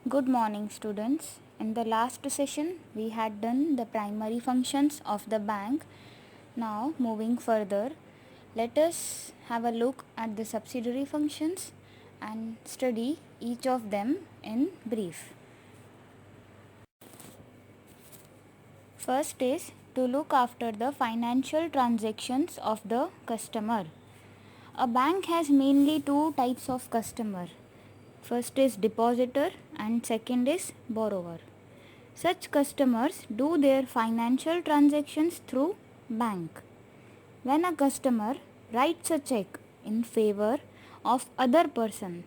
Good morning, students. In the last session, we had done the primary functions of the bank. Now, moving further, let us have a look at the subsidiary functions and study each of them in brief. First is to look after the financial transactions of the customer. A bank has mainly two types of customer. First is depositor and second is borrower. Such customers do their financial transactions through bank. When a customer writes a check in favor of other person,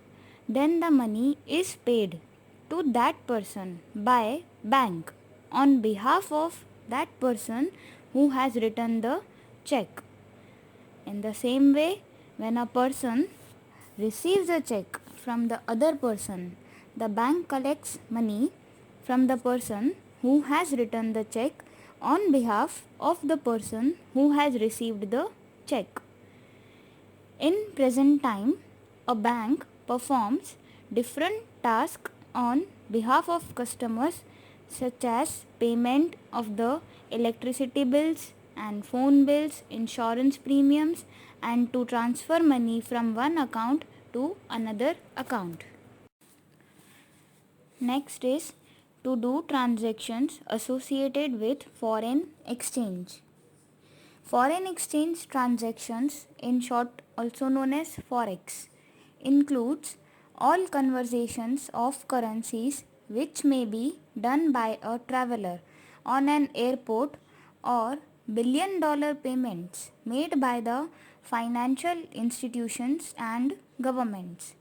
then the money is paid to that person by bank on behalf of that person who has written the check. In the same way, when a person receives a check from the other person, the bank collects money from the person who has written the check on behalf of the person who has received the check. In present time, a bank performs different tasks on behalf of customers such as payment of the electricity bills and phone bills, insurance premiums, and to transfer money from one account to another account. Next is to do transactions associated with foreign exchange. Foreign exchange transactions, in short also known as forex, includes all conversions of currencies which may be done by a traveler on an airport or billion-dollar payments made by the financial institutions and governments.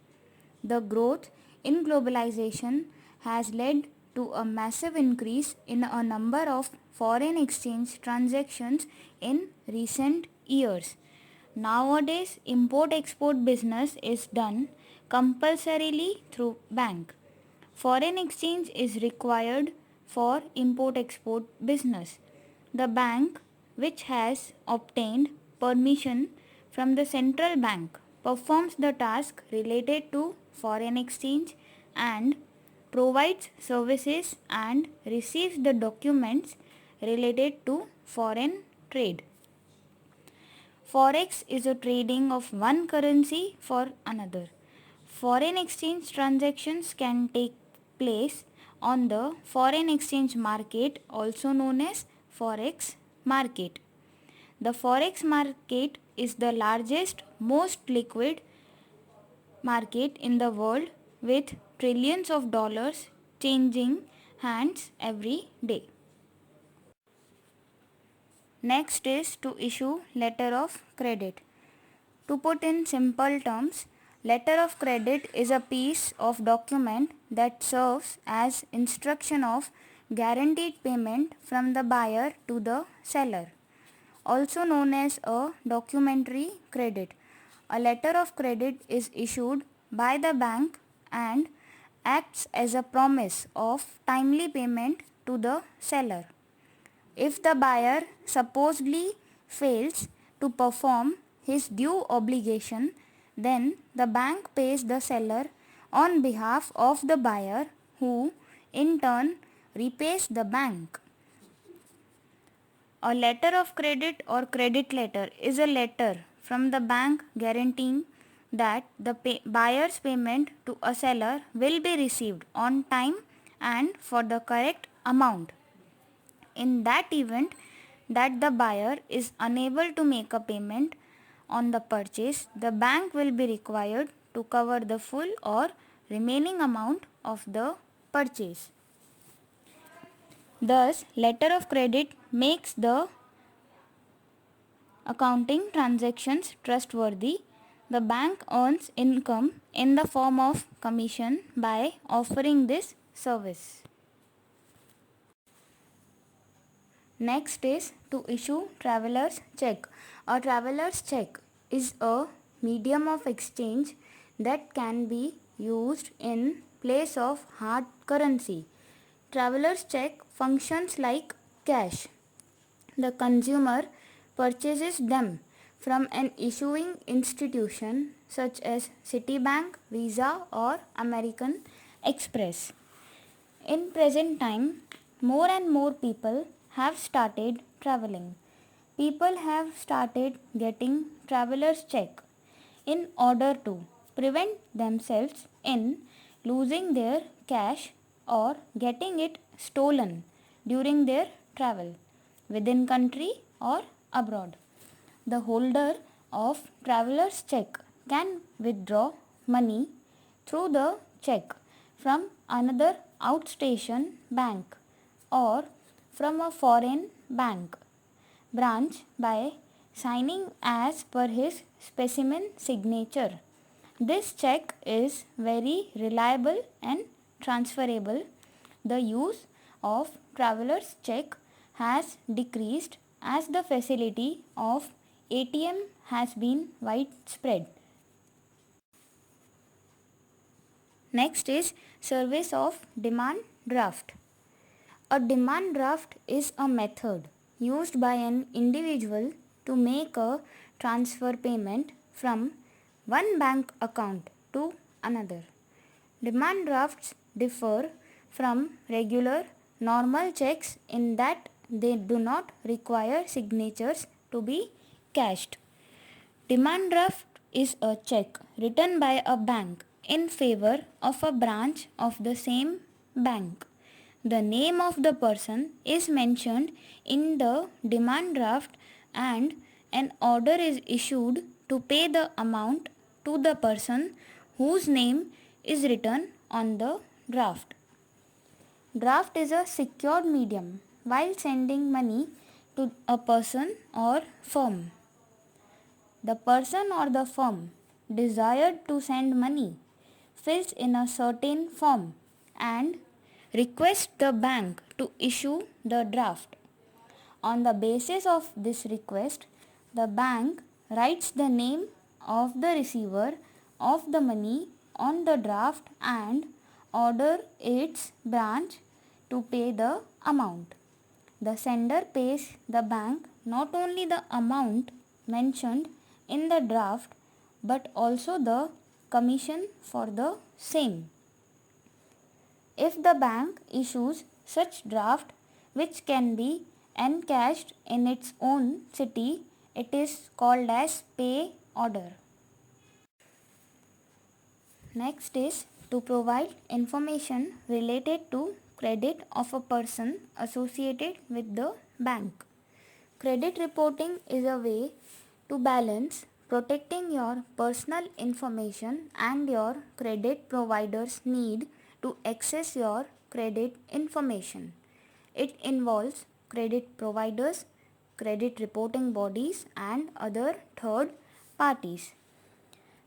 The growth in globalization has led to a massive increase in a number of foreign exchange transactions in recent years. Nowadays, import-export business is done compulsorily through bank. Foreign exchange is required for import-export business. The bank which has obtained permission from the central bank performs the task related to foreign exchange and provides services and receives the documents related to foreign trade. Forex is a trading of one currency for another. Foreign exchange transactions can take place on the foreign exchange market, also known as forex market. The forex market is the largest, most liquid market in the world with trillions of dollars changing hands every day. Next is to issue letter of credit. To put in simple terms, letter of credit is a piece of document that serves as instruction of guaranteed payment from the buyer to the seller, also known as a documentary credit. A letter of credit is issued by the bank and acts as a promise of timely payment to the seller. If the buyer supposedly fails to perform his due obligation, then the bank pays the seller on behalf of the buyer, who in turn repays the bank. A letter of credit or credit letter is a letter from the bank guaranteeing that the buyer's payment to a seller will be received on time and for the correct amount. In that event that the buyer is unable to make a payment on the purchase, the bank will be required to cover the full or remaining amount of the purchase. Thus, letter of credit makes the accounting transactions trustworthy. The bank earns income in the form of commission by offering this service. Next is to issue traveler's check. A traveler's check is a medium of exchange that can be used in place of hard currency. Traveler's check functions like cash. The consumer purchases them from an issuing institution such as Citibank, Visa or American Express. In present time, more and more people have started traveling. People have started getting traveler's check in order to prevent themselves in losing their cash or getting it stolen during their travel within country or abroad. The holder of traveler's check can withdraw money through the check from another outstation bank or from a foreign bank branch by signing as per his specimen signature. This check is very reliable and transferable. The use of traveler's check has decreased as the facility of ATM has been widespread. Next is service of demand draft. A demand draft is a method used by an individual to make a transfer payment from one bank account to another. Demand drafts differ from regular normal checks in that they do not require signatures to be cashed. Demand draft is a check written by a bank in favor of a branch of the same bank. The name of the person is mentioned in the demand draft and an order is issued to pay the amount to the person whose name is written on the draft. Draft is a secured medium while sending money to a person or firm. The person or the firm desired to send money fills in a certain form and requests the bank to issue the draft. On the basis of this request, the bank writes the name of the receiver of the money on the draft and order its branch to pay the amount. The sender pays the bank not only the amount mentioned in the draft but also the commission for the same. If the bank issues such draft which can be encashed in its own city, it is called as pay order. Next is to provide information related to credit of a person associated with the bank. Credit reporting is a way to balance protecting your personal information and your credit provider's need to access your credit information. It involves credit providers, credit reporting bodies, and other third parties.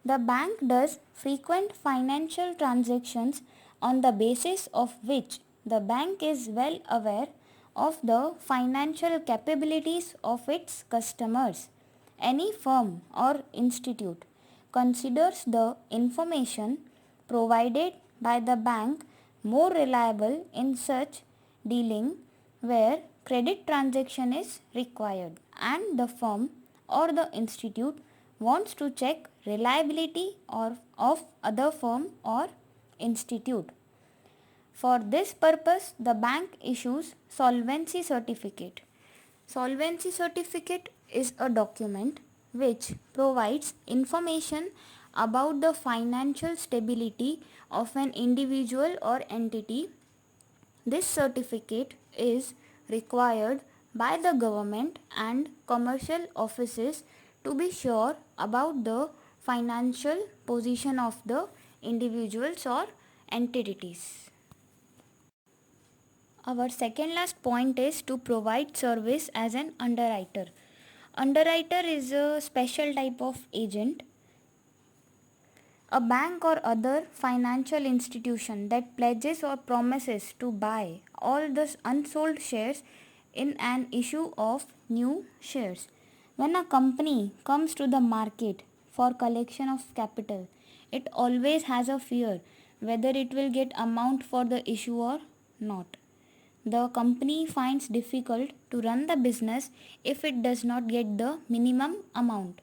The bank does frequent financial transactions on the basis of which the bank is well aware of the financial capabilities of its customers. Any firm or institute considers the information provided by the bank more reliable in such dealing where credit transaction is required and the firm or the institute wants to check reliability of other firm or institute. For this purpose, the bank issues solvency certificate. Solvency certificate is a document which provides information about the financial stability of an individual or entity. This certificate is required by the government and commercial offices to be sure about the financial position of the individuals or entities. Our second last point is to provide service as an underwriter. Underwriter is a special type of agent. A bank or other financial institution that pledges or promises to buy all the unsold shares in an issue of new shares. When a company comes to the market for collection of capital, it always has a fear whether it will get amount for the issue or not. The company finds difficult to run the business if it does not get the minimum amount.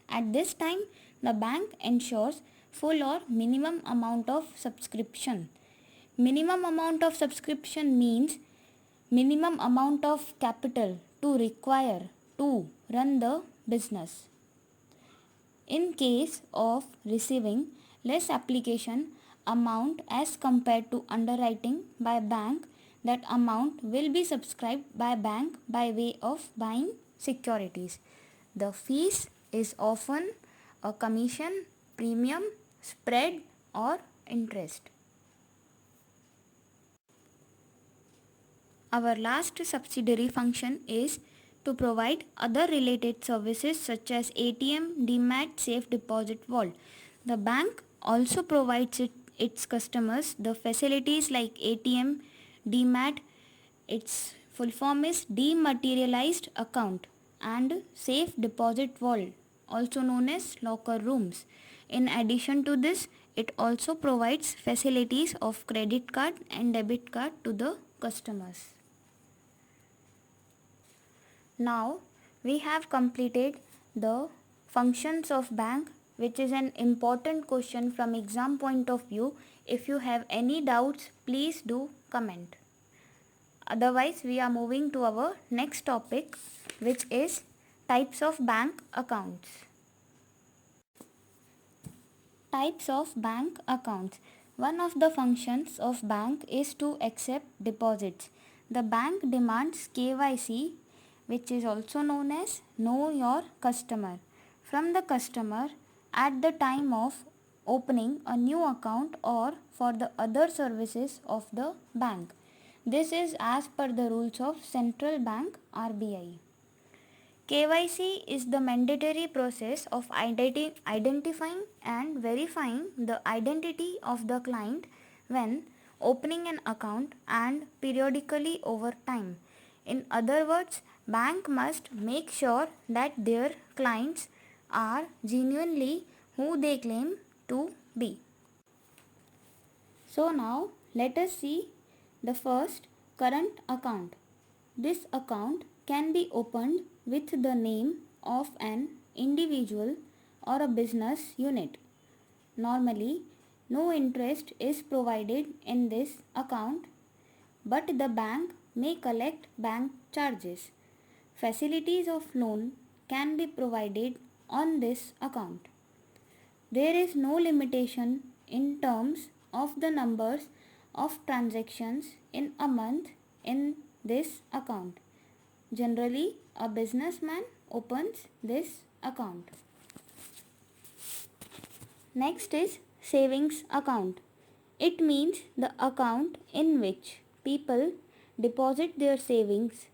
At this time, the bank ensures full or minimum amount of subscription. Minimum amount of subscription means minimum amount of capital to require to run the business. In case of receiving less application amount as compared to underwriting by bank, that amount will be subscribed by bank by way of buying securities. The fees is often a commission, premium, spread or interest. Our last subsidiary function is to provide other related services such as ATM, Demat, safe deposit vault. The bank also provides its customers the facilities like ATM, Demat, its full form is dematerialized account, and safe deposit vault, also known as locker rooms. In addition to this, it also provides facilities of credit card and debit card to the customers. Now we have completed the functions of bank, which is an important question from exam point of view. If you have any doubts, please do comment. Otherwise, we are moving to our next topic, which is types of bank accounts. Types of bank accounts. One of the functions of bank is to accept deposits. The bank demands KYC, which is also known as Know Your Customer, from the customer at the time of opening a new account or for the other services of the bank. This is as per the rules of Central Bank RBI. KYC is the mandatory process of identifying and verifying the identity of the client when opening an account and periodically over time. In other words, bank must make sure that their clients are genuinely who they claim to be. So now let us see the first, current account. This account can be opened with the name of an individual or a business unit. Normally, no interest is provided in this account, but the bank may collect bank charges. Facilities of loan can be provided on this account. There is no limitation in terms of the numbers of transactions in a month in this account. Generally, a businessman opens this account. Next is savings account. It means the account in which people deposit their savings.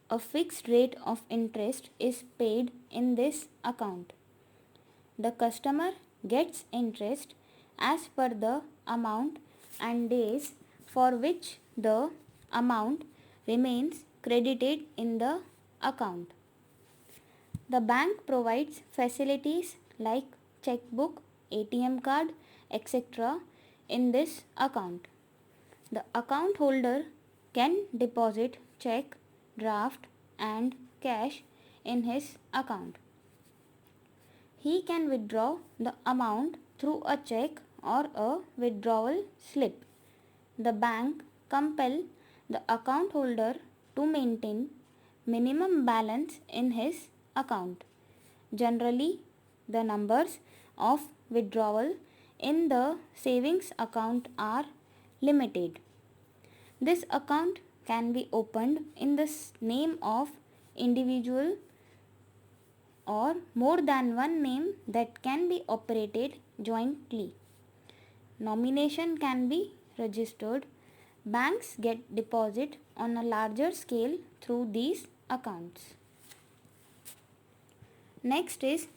A fixed rate of interest is paid in this account. The customer gets interest as per the amount and days for which the amount remains credited in the account. The bank provides facilities like checkbook, ATM card, etc. in this account. The account holder can deposit check, draft and cash in his account. He can withdraw the amount through a check or a withdrawal slip. The bank compel the account holder to maintain minimum balance in his account. Generally, the numbers of withdrawal in the savings account are limited. This account can be opened in the name of individual or more than one name that can be operated jointly. Nomination can be registered. Banks get deposit on a larger scale through these accounts. Next is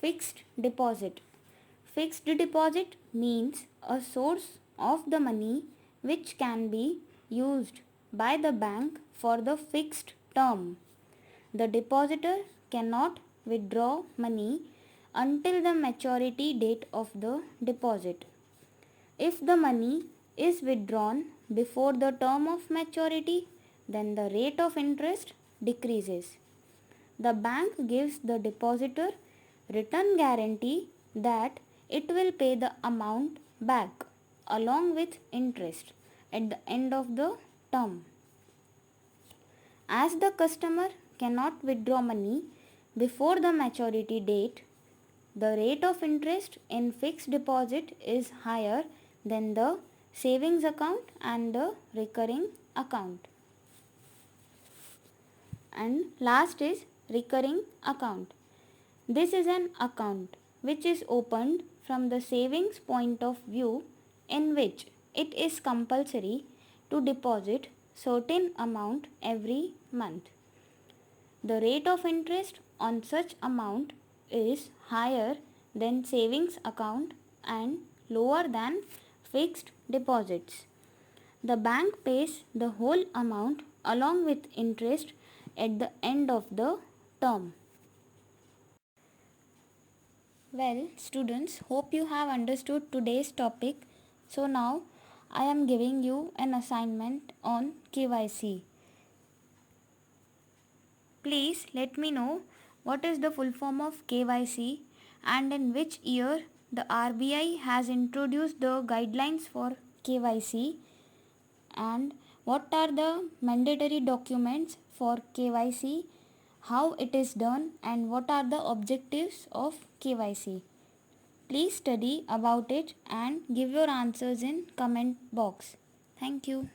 fixed deposit. Fixed deposit means a source of the money which can be used by the bank for the fixed term. The depositor cannot withdraw money until the maturity date of the deposit. If the money is withdrawn before the term of maturity, then the rate of interest decreases. The bank gives the depositor written guarantee that it will pay the amount back along with interest at the end of the term. As the customer cannot withdraw money before the maturity date, the rate of interest in fixed deposit is higher than the savings account and the recurring account. And last is recurring account. This is an account which is opened from the savings point of view, in which it is compulsory to deposit certain amount every month. The rate of interest on such amount is higher than savings account and lower than fixed deposits. The bank pays the whole amount along with interest at the end of the term. Well, students, hope you have understood today's topic. So now I am giving you an assignment on KYC. Please let me know what is the full form of KYC and in which year the RBI has introduced the guidelines for KYC, and what are the mandatory documents for KYC, how it is done, and what are the objectives of KYC. Please study about it and give your answers in comment box. Thank you.